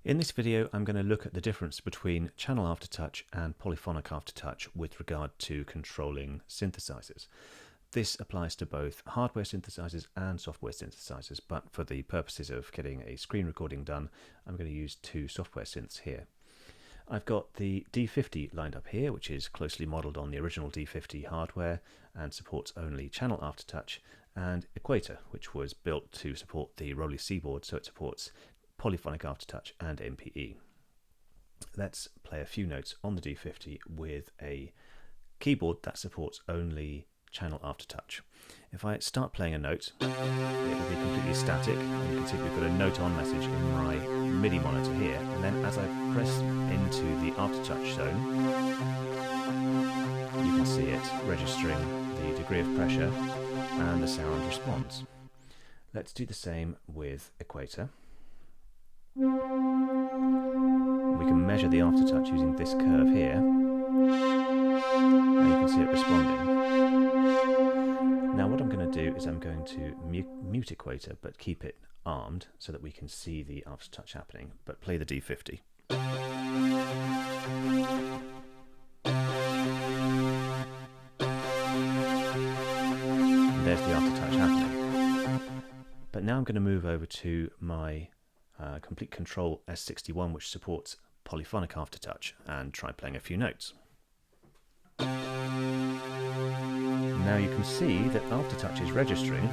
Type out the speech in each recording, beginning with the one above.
In this video, I'm going to look at the difference between channel aftertouch and polyphonic aftertouch with regard to controlling synthesizers. This applies to both hardware synthesizers and software synthesizers, but for the purposes of getting a screen recording done, I'm going to use two software synths here. I've got the D-50 lined up here, which is closely modelled on the original D-50 hardware and supports only channel aftertouch, and Equator, which was built to support the Rolly C board, so it supports polyphonic aftertouch and MPE. Let's play a few notes on the D-50 with a keyboard that supports only channel aftertouch. If I start playing a note, it will be completely static. And you can see we've got a note on message in my MIDI monitor here, and then as I press into the aftertouch zone, you can see it registering the degree of pressure and the sound responds. Let's do the same with Equator. We can measure the aftertouch using this curve here, and you can see it responding. Now what I'm going to do is I'm going to mute Equator but keep it armed so that we can see the aftertouch happening, but play the D-50. And there's the aftertouch happening. But now I'm going to move over to my complete Kontrol S61, which supports polyphonic aftertouch, and try playing a few notes. Now you can see that aftertouch is registering,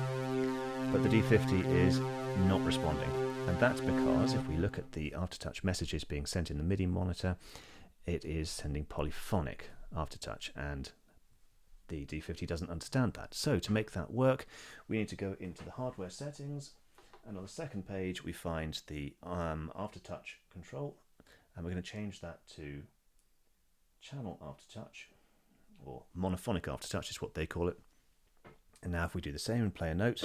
but the D-50 is not responding. And that's because if we look at the aftertouch messages being sent in the MIDI monitor, it is sending polyphonic aftertouch, and the D-50 doesn't understand that. So to make that work, we need to go into the hardware settings, and on the second page we find the aftertouch control, and we're going to change that to channel aftertouch, or monophonic aftertouch is what they call it. And now if we do the same and play a note,